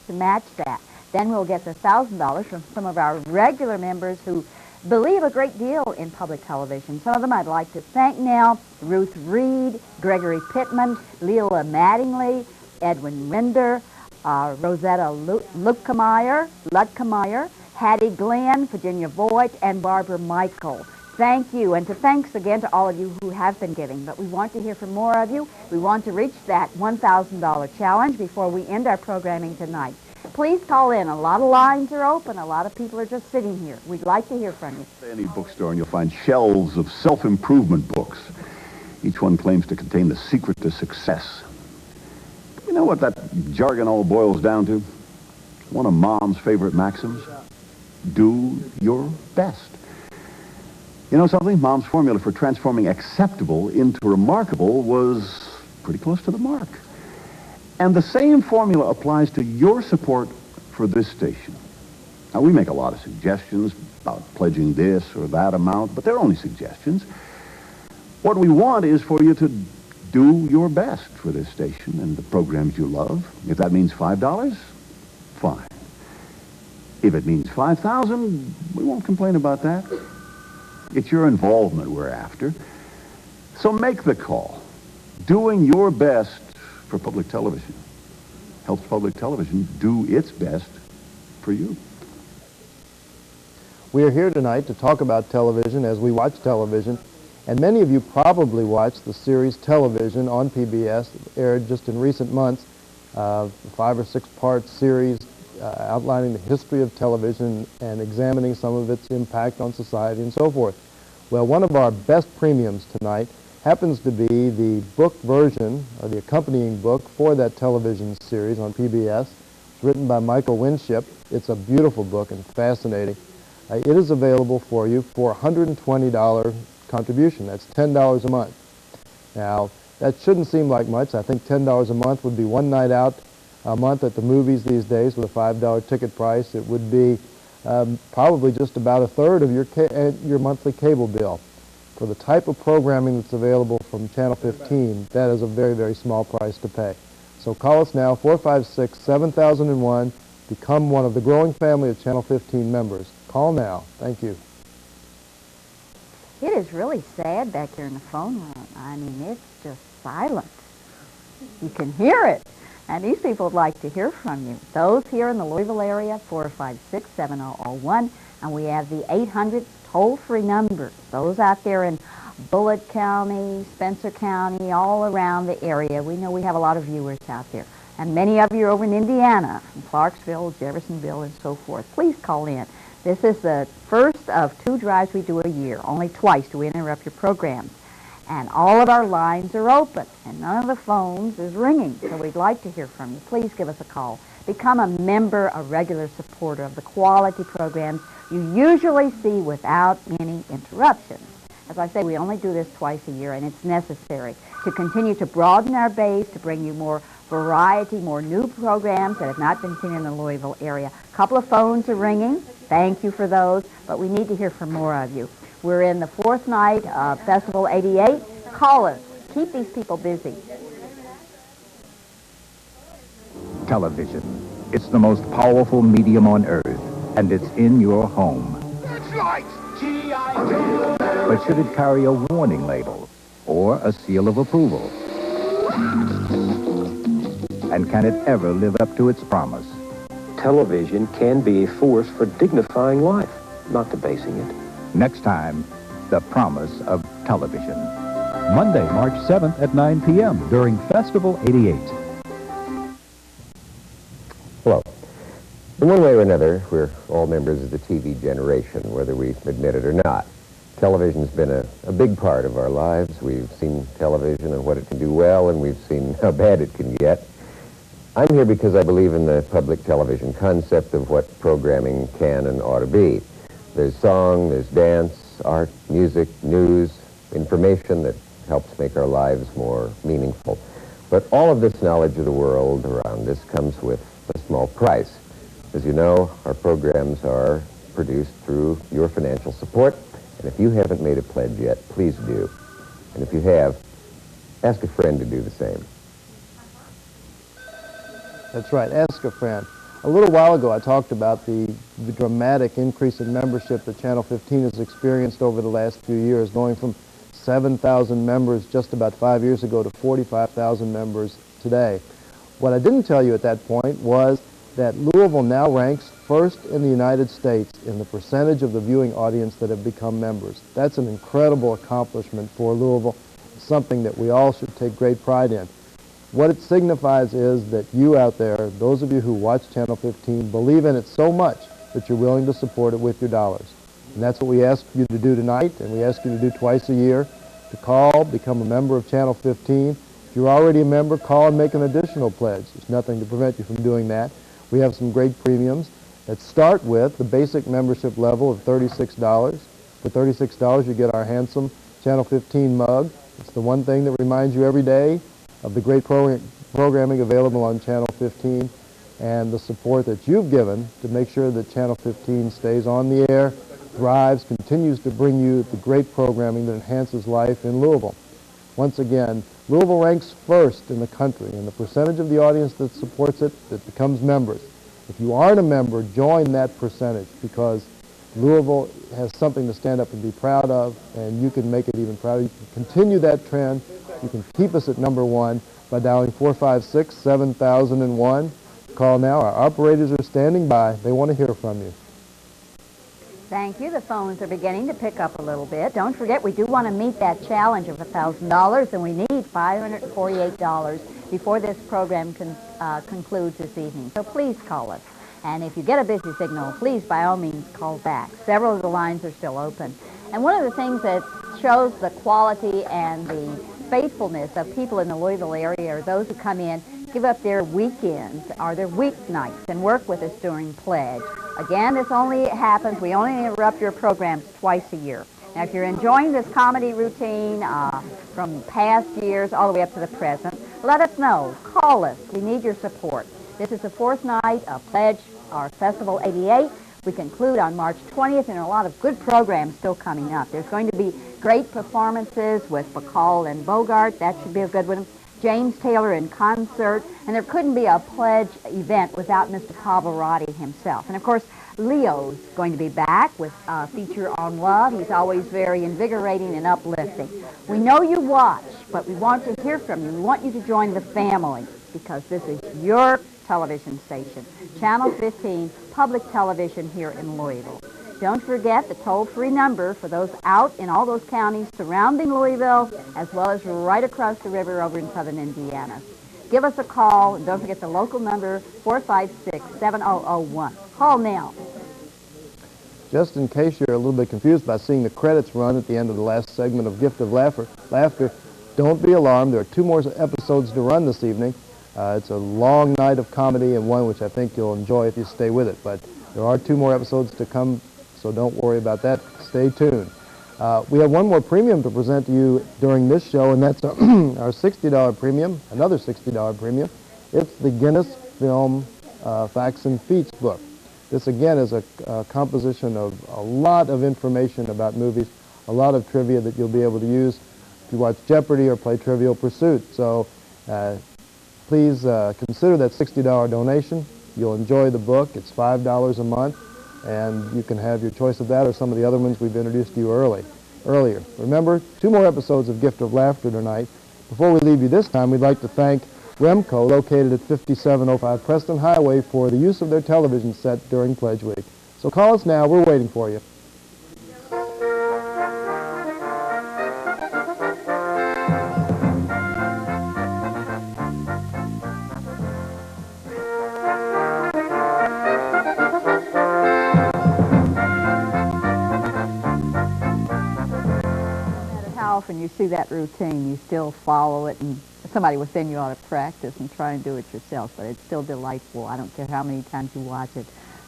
to match that. Then we'll get the $1,000 from some of our regular members who believe a great deal in public television. Some of them I'd like to thank now: Ruth Reed, Gregory Pittman, Leila Mattingly, Edwin Rinder, Rosetta Lutkemeyer, Hattie Glenn, Virginia Voigt, and Barbara Michael. Thank you, and thanks again to all of you who have been giving. But we want to hear from more of you. We want to reach that $1,000 challenge before we end our programming tonight. Please call in. A lot of lines are open. A lot of people are just sitting here. We'd like to hear from you. Any bookstore and you'll find shelves of self-improvement books. Each one claims to contain the secret to success. You know what that jargon all boils down to? One of Mom's favorite maxims: do your best. You know something? Mom's formula for transforming acceptable into remarkable was pretty close to the mark. And the same formula applies to your support for this station. Now, we make a lot of suggestions about pledging this or that amount, but they're only suggestions. What we want is for you to do your best for this station and the programs you love. If that means $5, fine. If it means $5,000, we won't complain about that. It's your involvement we're after. So make the call. Doing your best for public television helps public television do its best for you. We are here tonight to talk about television as we watch television, and many of you probably watched the series Television on PBS. It aired just in recent months, a 5 or 6 part series outlining the history of television and examining some of its impact on society and so forth. Well, one of our best premiums tonight happens to be the book version, or the accompanying book for that television series on PBS. It's written by Michael Winship. It's a beautiful book and fascinating. It is available for you for a $120 contribution. That's $10 a month. Now, that shouldn't seem like much. I think $10 a month would be one night out a month at the movies these days with a $5 ticket price. It would be probably just about a third of your monthly cable bill. For the type of programming that's available from Channel 15, that is a very, very small price to pay. So call us now, 456-7001. Become one of the growing family of Channel 15 members. Call now. Thank you. It is really sad back here in the phone room. I mean, it's just silent. You can hear it. And these people would like to hear from you. Those here in the Louisville area, 456-7001. And we have the 800 toll-free numbers. Those out there in Bullitt County, Spencer County, all around the area. We know we have a lot of viewers out there. And many of you are over in Indiana, in Clarksville, Jeffersonville, and so forth. Please call in. This is the first of 2 drives we do a year. Only twice do we interrupt your programs. And all of our lines are open, and none of the phones is ringing. So we'd like to hear from you. Please give us a call. Become a member, a regular supporter of the quality programs you usually see without any interruptions. As I say, we only do this twice a year, and it's necessary to continue to broaden our base, to bring you more variety, more new programs that have not been seen in the Louisville area. A couple of phones are ringing. Thank you for those, but we need to hear from more of you. We're in the 4th night of Festival 88. Call us. Keep these people busy. Television. It's the most powerful medium on earth, and it's in your home. That's right! G.I. Joe! But should it carry a warning label or a seal of approval? And can it ever live up to its promise? Television can be a force for dignifying life, not debasing it. Next time, The Promise of Television. Monday, March 7th at 9 p.m. during Festival 88. Hello. In one way or another, we're all members of the TV generation, whether we admit it or not. Television's been a big part of our lives. We've seen television and what it can do well, and we've seen how bad it can get. I'm here because I believe in the public television concept of what programming can and ought to be. There's song, there's dance, art, music, news, information that helps make our lives more meaningful. But all of this knowledge of the world around us comes with a small price. As you know, our programs are produced through your financial support, and if you haven't made a pledge yet, please do. And if you have, ask a friend to do the same. That's right. Ask a friend. A little while ago, I talked about the dramatic increase in membership that Channel 15 has experienced over the last few years, going from 7,000 members just about 5 years ago to 45,000 members today. What I didn't tell you at that point was that Louisville now ranks first in the United States in the percentage of the viewing audience that have become members. That's an incredible accomplishment for Louisville, something that we all should take great pride in. What it signifies is that you out there, those of you who watch Channel 15, believe in it so much that you're willing to support it with your dollars. And that's what we ask you to do tonight, and we ask you to do twice a year, to call, become a member of Channel 15. If you're already a member, call and make an additional pledge. There's nothing to prevent you from doing that. We have some great premiums that start with the basic membership level of $36. For $36, you get our handsome Channel 15 mug. It's the one thing that reminds you every day of the great programming available on Channel 15 and the support that you've given to make sure that Channel 15 stays on the air, thrives, continues to bring you the great programming that enhances life in Louisville. Once again, Louisville ranks first in the country in the percentage of the audience that supports it that becomes members. If you aren't a member, join that percentage, because Louisville has something to stand up and be proud of, and you can make it even prouder. You can continue that trend. You can keep us at number one by dialing 456-7001. Call now. Our operators are standing by. They want to hear from you. Thank you. The phones are beginning to pick up a little bit. Don't forget, we do want to meet that challenge of $1,000, and we need $548 before this program concludes this evening. So please call us. And if you get a busy signal, please, by all means, call back. Several of the lines are still open. And one of the things that shows the quality and the faithfulness of people in the Louisville area are those who come in, give up their weekends or their weeknights and work with us during pledge. Again, this only happens, we only interrupt your programs twice a year. Now, if you're enjoying this comedy routine from past years all the way up to the present, let us know. Call us. We need your support. This is the fourth night of Pledge, our Festival 88. We conclude on March 20th, and there are a lot of good programs still coming up. There's going to be great performances with Bacall and Bogart. That should be a good one. James Taylor in concert. And there couldn't be a pledge event without Mr. Pavarotti himself. And, of course, Leo's going to be back with a feature on love. He's always very invigorating and uplifting. We know you watch, but we want to hear from you. We want you to join the family, because this is your television station, Channel 15, public television here in Louisville. Don't forget the toll-free number for those out in all those counties surrounding Louisville, as well as right across the river over in southern Indiana. Give us a call, and don't forget the local number, 456-7001. Call now. Just in case you're a little bit confused by seeing the credits run at the end of the last segment of Gift of Laughter, don't be alarmed. There are 2 more episodes to run this evening. It's a long night of comedy, and one which I think you'll enjoy if you stay with it. But there are 2 more episodes to come, so don't worry about that. Stay tuned. We have one more premium to present to you during this show, and that's our $60 premium, another $60 premium. It's the Guinness Film Facts and Feats book. This, again, is a composition of a lot of information about movies, a lot of trivia that you'll be able to use if you watch Jeopardy or play Trivial Pursuit. So please consider that $60 donation. You'll enjoy the book. It's $5 a month, and you can have your choice of that or some of the other ones we've introduced to you earlier. Remember, 2 more episodes of Gift of Laughter tonight. Before we leave you this time, we'd like to thank Remco, located at 5705 Preston Highway, for the use of their television set during Pledge Week. So call us now. We're waiting for you. Often you see that routine, you still follow it, and somebody will send you out to practice and try and do it yourself, but it's still delightful. I don't care how many times you watch it.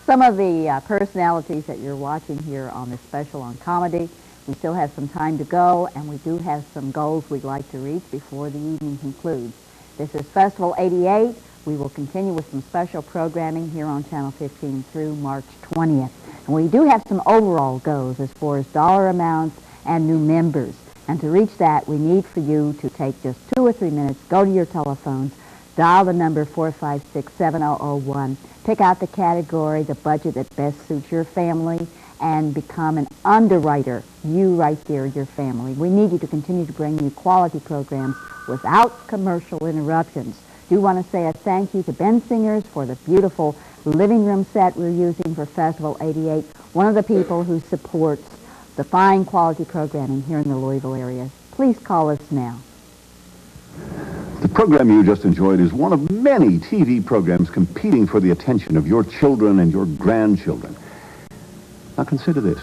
Some of the personalities that you're watching here on this special on comedy, we still have some time to go, and we do have some goals we'd like to reach before the evening concludes. This is Festival 88. We will continue with some special programming here on Channel 15 through March 20th. And we do have some overall goals as far as dollar amounts and new members. And to reach that, we need for you to take just 2 or 3 minutes, go to your telephones, Dial the number 456-7001. Pick out the category, the budget that best suits your family, and become an underwriter. You right there, your family. We need you to continue to bring you quality programs without commercial interruptions. Do want to say a thank you to Ben Singers for the beautiful living room set we're using for Festival 88, one of the people who supports the fine quality programming here in the Louisville area. Please call us now. The program you just enjoyed is one of many TV programs competing for the attention of your children and your grandchildren. Now consider this.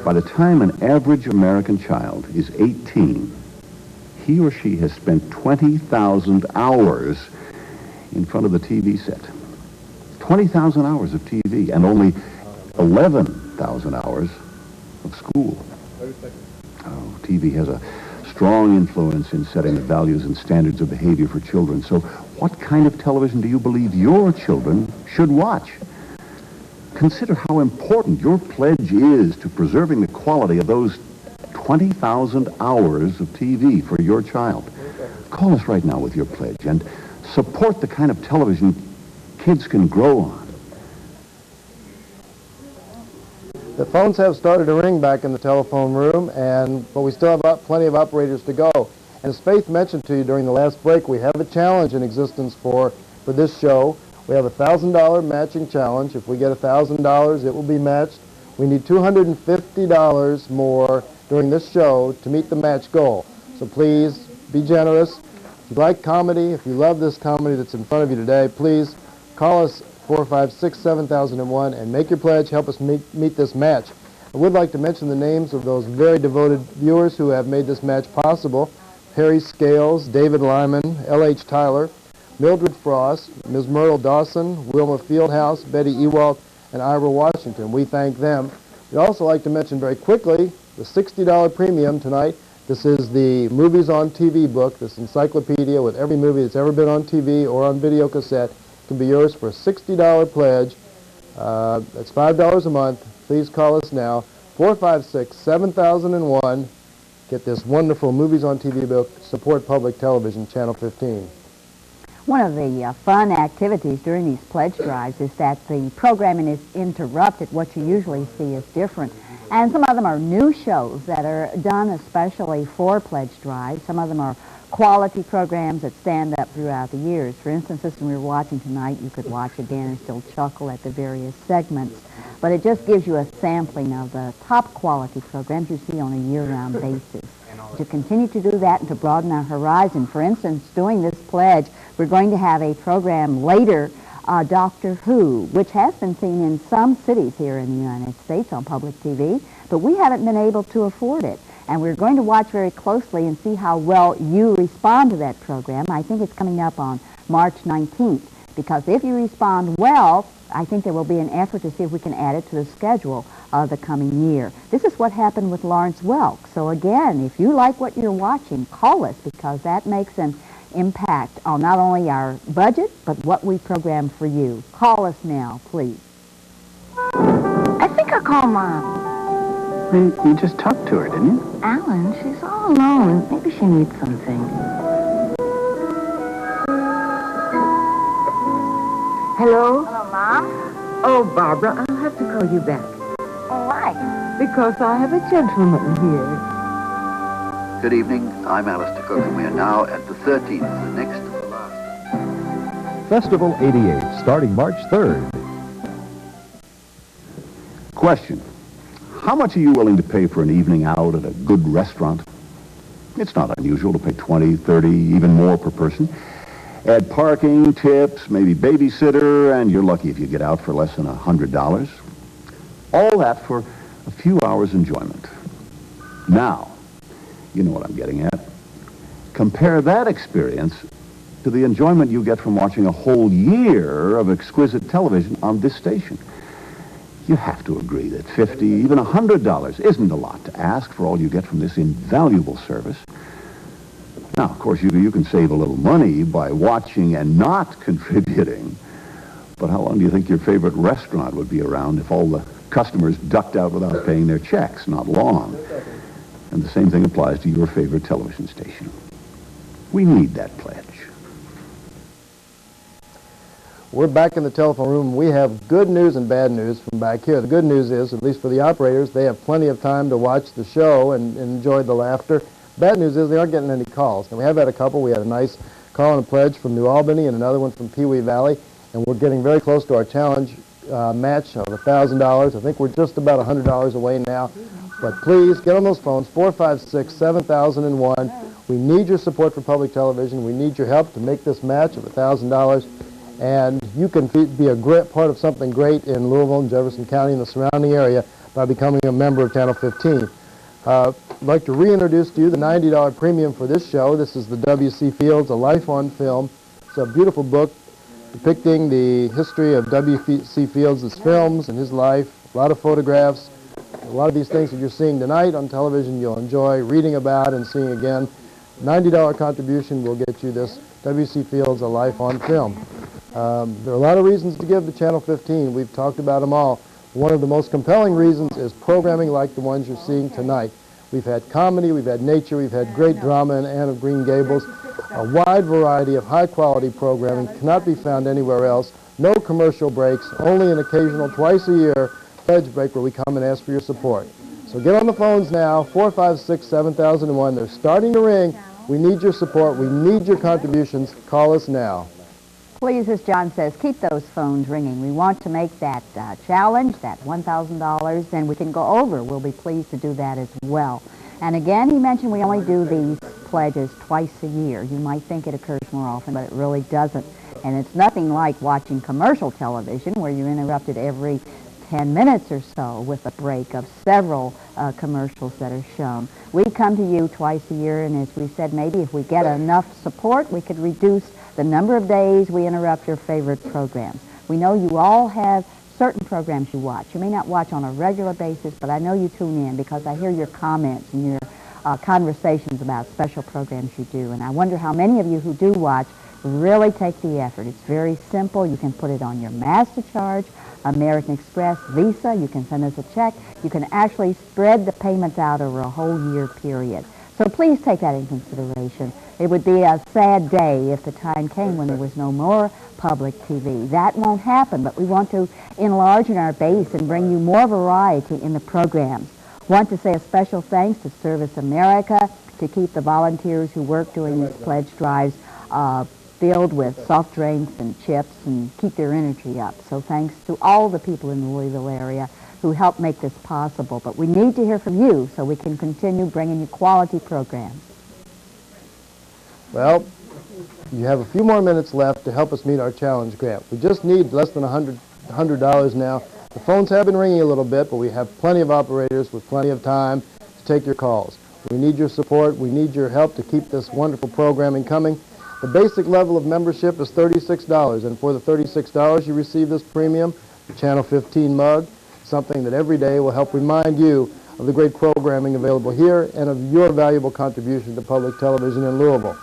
By the time an average American child is 18, he or she has spent 20,000 hours in front of the TV set. 20,000 hours of TV and only 11,000 hours of school. Oh, TV has a strong influence in setting the values and standards of behavior for children. So what kind of television do you believe your children should watch? Consider how important your pledge is to preserving the quality of those 20,000 hours of TV for your child. Call us right now with your pledge and support the kind of television kids can grow on. The phones have started to ring back in the telephone room, but we still have plenty of operators to go. And as Faith mentioned to you during the last break, we have a challenge in existence for this show. We have a $1,000 matching challenge. If we get $1,000, it will be matched. We need $250 more during this show to meet the match goal. So please be generous. If you like comedy, if you love this comedy that's in front of you today, please call us 456-7001 and make your pledge. Help us meet this match. I would like to mention the names of those very devoted viewers who have made this match possible. Harry Scales, David Lyman, L.H. Tyler, Mildred Frost, Ms. Myrtle Dawson, Wilma Fieldhouse, Betty Ewalt, and Ira Washington. We thank them. We'd also like to mention very quickly the $60 premium tonight. This is the Movies on TV book, this encyclopedia with every movie that's ever been on TV or on video cassette. Can be yours for a $60 pledge. That's $5 a month. Please call us now, 456-7001. Get this wonderful Movies on TV book. Support public television, Channel 15. One of the fun activities during these pledge drives is that the programming is interrupted. What you usually see is different. And some of them are new shows that are done especially for pledge drives. Some of them are quality programs that stand up throughout the years. For instance, this one we were watching tonight, you could watch again and still chuckle at the various segments. But it just gives you a sampling of the top quality programs you see on a year-round basis. To continue to do that and to broaden our horizon, for instance, doing this pledge, we're going to have a program later, Doctor Who, which has been seen in some cities here in the United States on public TV, but we haven't been able to afford it. And we're going to watch very closely and see how well you respond to that program. I think it's coming up on March 19th, because if you respond well, I think there will be an effort to see if we can add it to the schedule of the coming year. This is what happened with Lawrence Welk. So again, if you like what you're watching, call us, because that makes an impact on not only our budget, but what we program for you. Call us now, please. I think I'll call Mom. You just talked to her, didn't you? Alan, she's all alone. Maybe she needs something. Hello? Hello, Mom? Oh, Barbara, I'll have to call you back. Why? Because I have a gentleman here. Good evening. I'm Alistair Cook, and we are now at the 13th, the next to the last. Festival 88, starting March 3rd. Question. How much are you willing to pay for an evening out at a good restaurant? It's not unusual to pay $20, $30, even more per person. Add parking, tips, maybe babysitter, and you're lucky if you get out for less than $100. All that for a few hours' enjoyment. Now, you know what I'm getting at. Compare that experience to the enjoyment you get from watching a whole year of exquisite television on this station. You have to agree that $50, even $100 isn't a lot to ask for all you get from this invaluable service. Now, of course, you can save a little money by watching and not contributing. But how long do you think your favorite restaurant would be around if all the customers ducked out without paying their checks? Not long. And the same thing applies to your favorite television station. We need that pledge. We're back in the telephone room. We have good news and bad news from back here. The good news is, at least for the operators, they have plenty of time to watch the show and enjoy the laughter. Bad news is they aren't getting any calls. And we have had a couple. We had a nice call and a pledge from New Albany and another one from Pewee Valley. And we're getting very close to our challenge match of $1,000. I think we're just about $100 away now. But please, get on those phones, 456-7001. We need your support for public television. We need your help to make this match of $1,000. And you can be a great part of something great in Louisville and Jefferson County and the surrounding area by becoming a member of Channel 15. I'd like to reintroduce to you the $90 premium for this show. This is the W.C. Fields, A Life on Film. It's a beautiful book depicting the history of W.C. Fields' films and his life. A lot of photographs. A lot of these things that you're seeing tonight on television you'll enjoy reading about and seeing again. $90 contribution will get you this W.C. Fields, A Life on Film. There are a lot of reasons to give to Channel 15. We've talked about them all. One of the most compelling reasons is programming like the ones you're seeing tonight. We've had comedy, we've had nature, we've had great drama in Anne of Green Gables. A wide variety of high-quality programming cannot be found anywhere else. No commercial breaks, only an occasional twice-a-year pledge break where we come and ask for your support. So get on the phones now, 456-7001. They're starting to ring. We need your support. We need your contributions. Call us now. Please, as John says, keep those phones ringing. We want to make that challenge, that $1,000, and we can go over. We'll be pleased to do that as well. And again, he mentioned we only do these pledges twice a year. You might think it occurs more often, but it really doesn't. And it's nothing like watching commercial television where you're interrupted every 10 minutes or so with a break of several commercials that are shown. We come to you twice a year, and as we said, maybe if we get enough support, we could reduce the number of days we interrupt your favorite programs. We know you all have certain programs you watch. You may not watch on a regular basis, but I know you tune in because I hear your comments and your conversations about special programs you do. And I wonder how many of you who do watch really take the effort. It's very simple. You can put it on your MasterCharge, American Express, Visa. You can send us a check. You can actually spread the payments out over a whole year period. So please take that in consideration. It would be a sad day if the time came when there was no more public TV. That won't happen, but we want to enlarge our base and bring you more variety in the programs. Want to say a special thanks to Service America to keep the volunteers who work during these pledge drives filled with soft drinks and chips and keep their energy up. So thanks to all the people in the Louisville area who helped make this possible. But we need to hear from you so we can continue bringing you quality programs. Well, you have a few more minutes left to help us meet our challenge grant. We just need less than $100 now. The phones have been ringing a little bit, but we have plenty of operators with plenty of time to take your calls. We need your support. We need your help to keep this wonderful programming coming. The basic level of membership is $36, and for the $36 you receive this premium, the Channel 15 mug, something that every day will help remind you of the great programming available here and of your valuable contribution to public television in Louisville.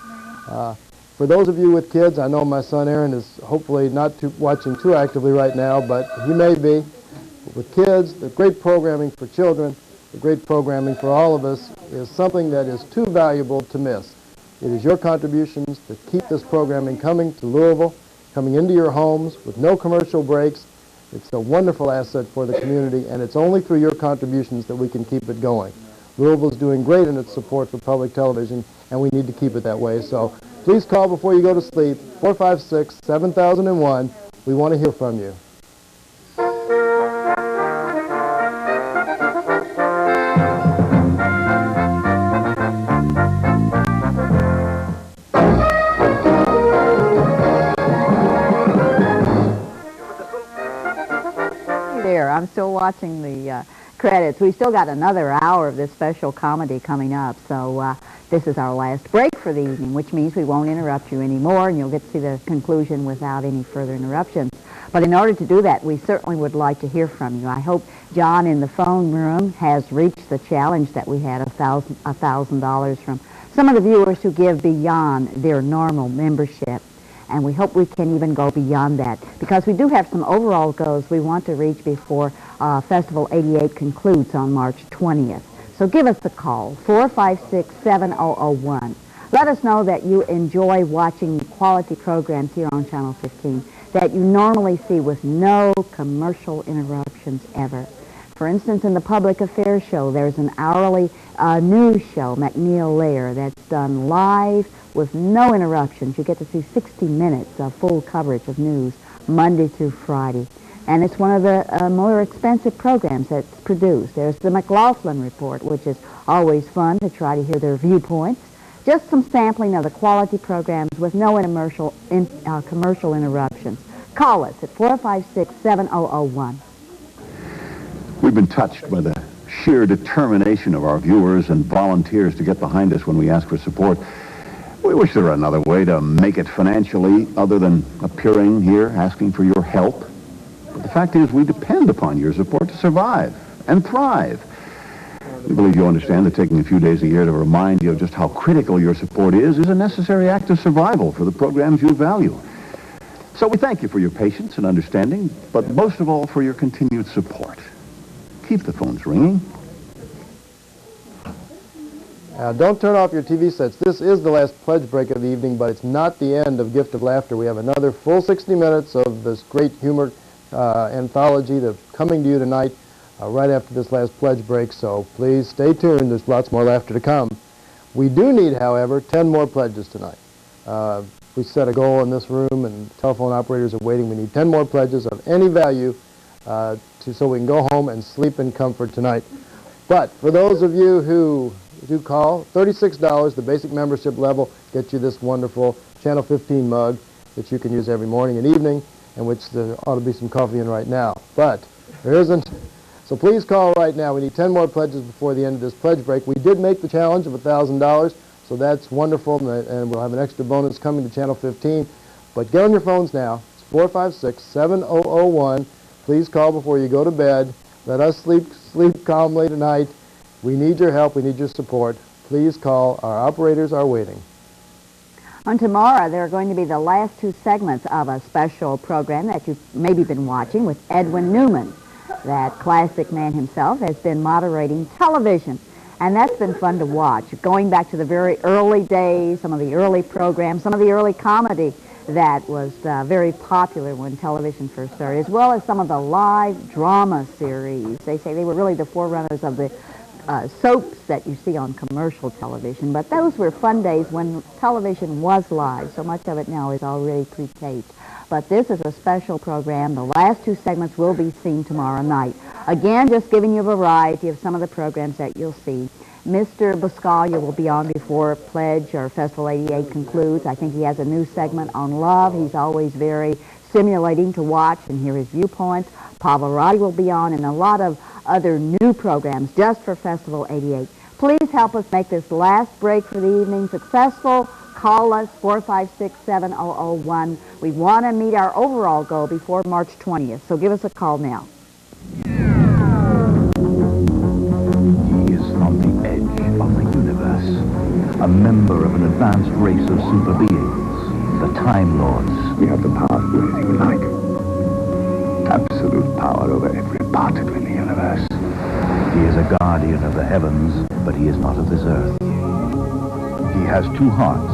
For those of you with kids, I know my son Aaron is hopefully not watching too actively right now, but he may be. With kids, the great programming for children, the great programming for all of us is something that is too valuable to miss. It is your contributions that keep this programming coming to Louisville, coming into your homes with no commercial breaks. It's a wonderful asset for the community, and it's only through your contributions that we can keep it going. Louisville is doing great in its support for public television, and we need to keep it that way. So please call before you go to sleep, 456-7001. We want to hear from you. I'm still watching the credits. We still got another hour of this special comedy coming up, so this is our last break for the evening, which means we won't interrupt you anymore, and you'll get to see the conclusion without any further interruptions. But in order to do that, we certainly would like to hear from you. I hope John in the phone room has reached the challenge that we had, $1,000 from some of the viewers who give beyond their normal membership. And we hope we can even go beyond that, because we do have some overall goals we want to reach before Festival 88 concludes on March 20th. So give us a call, 456-7001. Let us know that you enjoy watching quality programs here on Channel 15. that you normally see with no commercial interruptions ever. For instance, in the Public Affairs Show, there's an hourly news show, McNeil Lair, that's done live with no interruptions. You get to see 60 minutes of full coverage of news Monday through Friday. And it's one of the more expensive programs that's produced. There's the McLaughlin Report, which is always fun to try to hear their viewpoints. Just some sampling of the quality programs with no commercial interruptions. Call us at 456-7001. We've been touched by the sheer determination of our viewers and volunteers to get behind us when we ask for support. We wish there were another way to make it financially other than appearing here asking for your help. But the fact is, we depend upon your support to survive and thrive. We believe you understand that taking a few days a year to remind you of just how critical your support is a necessary act of survival for the programs you value. So we thank you for your patience and understanding, but most of all for your continued support. Keep the phones ringing. Don't turn off your TV sets. This is the last pledge break of the evening, but it's not the end of Gift of Laughter. We have another full 60 minutes of this great humor anthology that's coming to you tonight right after this last pledge break, so please stay tuned. There's lots more laughter to come. We do need, however, 10 more pledges tonight. We set a goal in this room, and telephone operators are waiting. We need 10 more pledges of any value so we can go home and sleep in comfort tonight. But for those of you who do call, $36, the basic membership level, gets you this wonderful Channel 15 mug that you can use every morning and evening, and which there ought to be some coffee in right now. But there isn't. So please call right now. We need 10 more pledges before the end of this pledge break. We did make the challenge of $1,000, so that's wonderful, and we'll have an extra bonus coming to Channel 15. But get on your phones now. It's 456-7001. Please call before you go to bed. Let us sleep calmly tonight. We need your help. We need your support. Please call. Our operators are waiting. On tomorrow, there are going to be the last two segments of a special program that you've maybe been watching with Edwin Newman. That classic man himself has been moderating television, and that's been fun to watch. Going back to the very early days, some of the early programs, some of the early comedy that was very popular when television first started, as well as some of the live drama series. They say they were really the forerunners of the soaps that you see on commercial television, but those were fun days when television was live. So much of it now is already pre-taped. But this is a special program. The last two segments will be seen tomorrow night. Again, just giving you a variety of some of the programs that you'll see. Mr. Buscaglia will be on before Pledge or Festival 88 concludes. I think he has a new segment on love. He's always very stimulating to watch and hear his viewpoints. Pavarotti will be on, and a lot of other new programs just for Festival 88. Please help us make this last break for the evening successful. Call us, 456-7001. We want to meet our overall goal before March 20th, so give us a call now. He is on the edge of the universe, a member of an advanced race of super beings, the Time Lords. We have the power to do anything we like. Absolute power over every particle in the universe. He is a guardian of the heavens, but he is not of this earth. He has 2 hearts,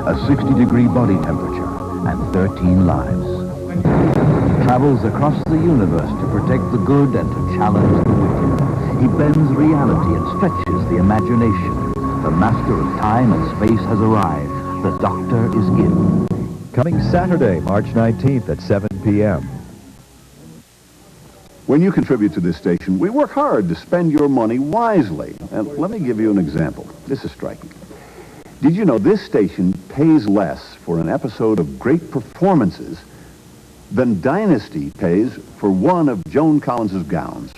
a 60-degree body temperature, and 13 lives. He travels across the universe to protect the good and to challenge the wicked. He bends reality and stretches the imagination. The master of time and space has arrived. The Doctor is in. Coming Saturday, March 19th at 7 p.m. When you contribute to this station, we work hard to spend your money wisely. And let me give you an example. This is striking. Did you know this station pays less for an episode of great performances than Dynasty pays for one of Joan Collins's gowns?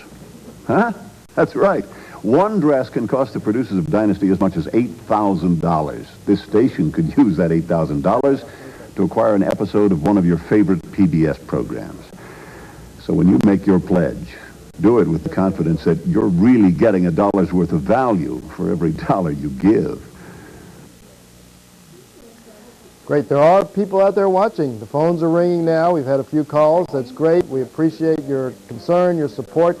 Huh? That's right. One dress can cost the producers of Dynasty as much as $8,000. This station could use that $8,000 to acquire an episode of one of your favorite PBS programs. So when you make your pledge, do it with the confidence that you're really getting a dollar's worth of value for every dollar you give. Great. There are people out there watching. The phones are ringing now. We've had a few calls. That's great. We appreciate your concern, your support.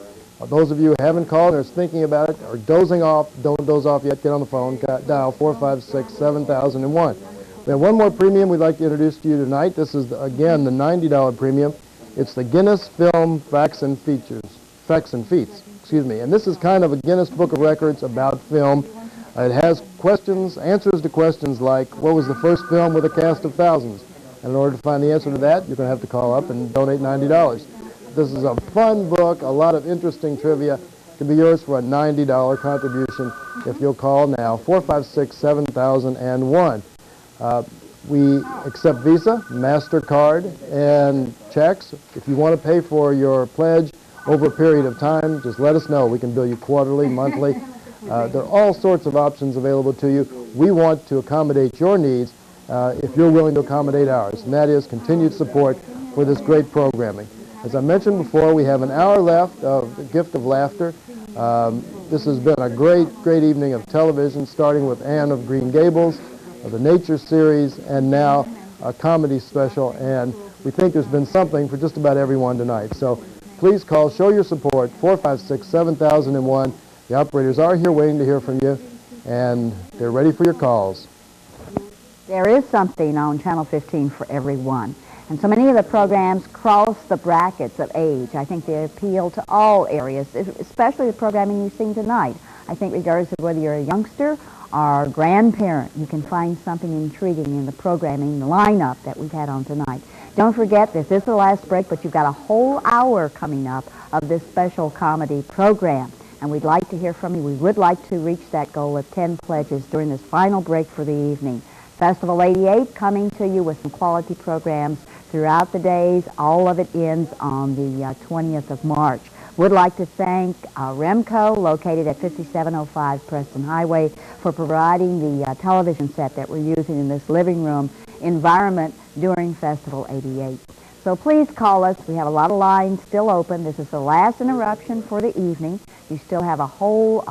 Those of you who haven't called and are thinking about it or dozing off, don't doze off yet, get on the phone. Dial 456-7001. We have one more premium we'd like to introduce to you tonight. This is, again, the $90 premium. It's the Guinness Film Facts and Feats, excuse me. And this is kind of a Guinness Book of Records about film. It has questions, answers to questions like, what was the first film with a cast of thousands? And in order to find the answer to that, you're going to have to call up and donate $90. This is a fun book, a lot of interesting trivia. It can be yours for a $90 contribution if you'll call now, 456-7001. We accept Visa, MasterCard, and checks. If you want to pay for your pledge over a period of time, just let us know. We can bill you quarterly, monthly. There are all sorts of options available to you. We want to accommodate your needs if you're willing to accommodate ours, and that is continued support for this great programming. As I mentioned before, we have an hour left of the Gift of Laughter. This has been a great, great evening of television, starting with Anne of Green Gables, the Nature series, and now a comedy special, and we think there's been something for just about everyone tonight. So please call, show your support, 456-7001. The operators are here waiting to hear from you, and they're ready for your calls. There is something on Channel 15 for everyone. And so many of the programs cross the brackets of age. I think they appeal to all areas, especially the programming you've seen tonight. I think regardless of whether you're a youngster or a grandparent, you can find something intriguing in the programming, the lineup that we've had on tonight. Don't forget, this is the last break, but you've got a whole hour coming up of this special comedy program. And we'd like to hear from you. We would like to reach that goal of 10 pledges during this final break for the evening. Festival 88 coming to you with some quality programs throughout the days. All of it ends on the 20th of March. Would like to thank Remco, located at 5705 Preston Highway, for providing the television set that we're using in this living room environment during Festival 88. So please call us. We have a lot of lines still open. This is the last interruption for the evening. You still have a whole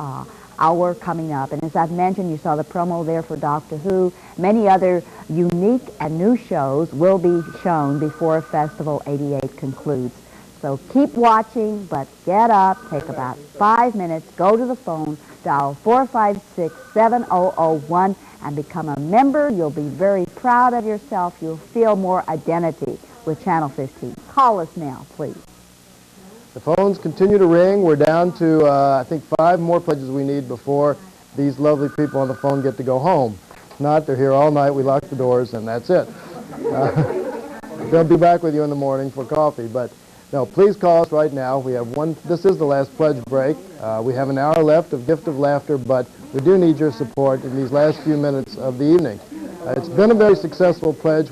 hour coming up. And as I've mentioned, you saw the promo there for Doctor Who. Many other unique and new shows will be shown before Festival 88 concludes. So keep watching, but get up, take about 5 minutes, go to the phone, dial 456-7001, and become a member. You'll be very proud of yourself. You'll feel more identity with Channel 15. Call us now, please. The phones continue to ring. We're down to, I think, 5 more pledges we need before these lovely people on the phone get to go home. If not, they're here all night. We lock the doors, and that's it. They'll be back with you in the morning for coffee. But no, please call us right now. We have one. This is the last pledge break. We have an hour left of Gift of Laughter, but we do need your support in these last few minutes of the evening. It's been a very successful pledge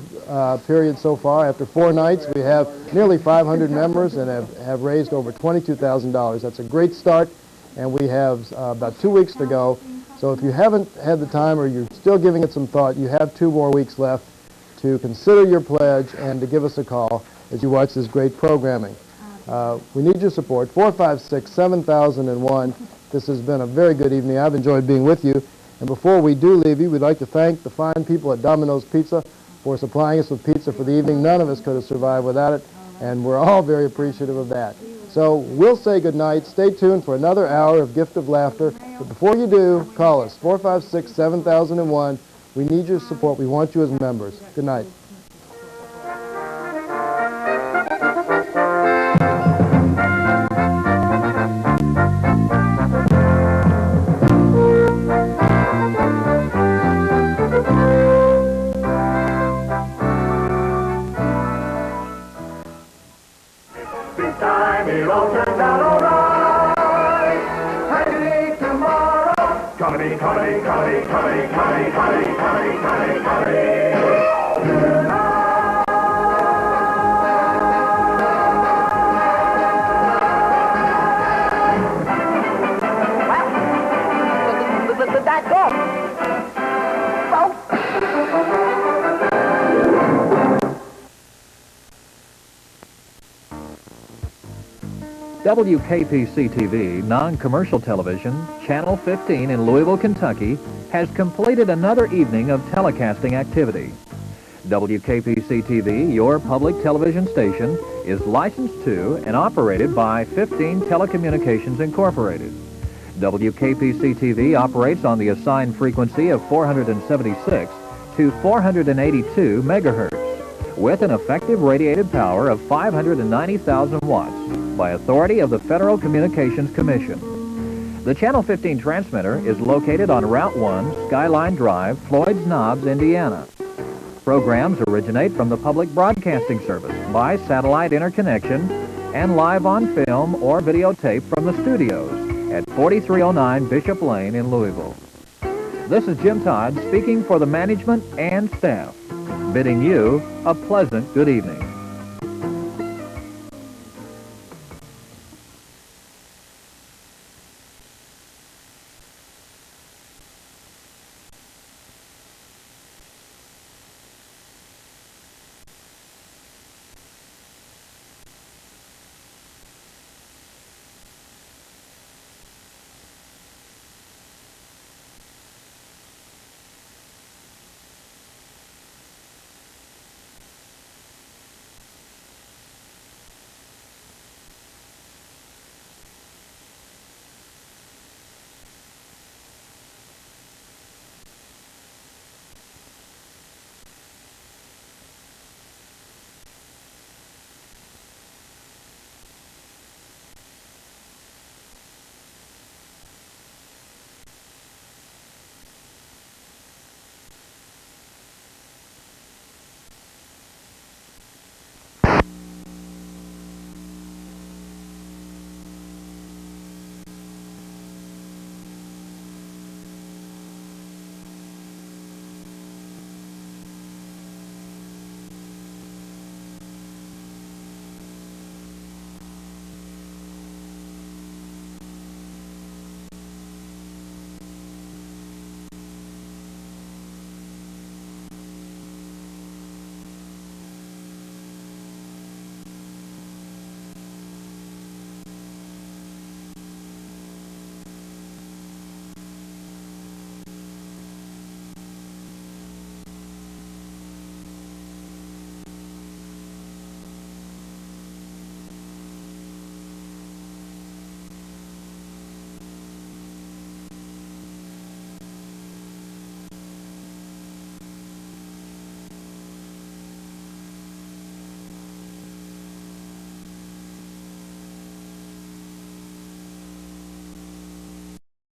period so far. After 4 nights, we have nearly 500 members and have raised over $22,000. That's a great start, and we have about 2 weeks to go. So if you haven't had the time or you're still giving it some thought, you have 2 more weeks left to consider your pledge and to give us a call as you watch this great programming. We need your support, 456-7001. This has been a very good evening. I've enjoyed being with you. And before we do leave you, we'd like to thank the fine people at Domino's Pizza for supplying us with pizza for the evening. None of us could have survived without it, and we're all very appreciative of that. So we'll say good night. Stay tuned for another hour of Gift of Laughter. But before you do, call us, 456-7001. We need your support. We want you as members. Good night. WKPC TV, non-commercial television, Channel 15 in Louisville, Kentucky, has completed another evening of telecasting activity. WKPC TV, your public television station, is licensed to and operated by 15 Telecommunications Incorporated. WKPC TV operates on the assigned frequency of 476 to 482 megahertz with an effective radiated power of 590,000 watts by authority of the Federal Communications Commission. The Channel 15 transmitter is located on Route 1, Skyline Drive, Floyd's Knobs, Indiana. Programs originate from the Public Broadcasting Service by satellite interconnection and live on film or videotape from the studios at 4309 Bishop Lane in Louisville. This is Jim Todd speaking for the management and staff, bidding you a pleasant good evening.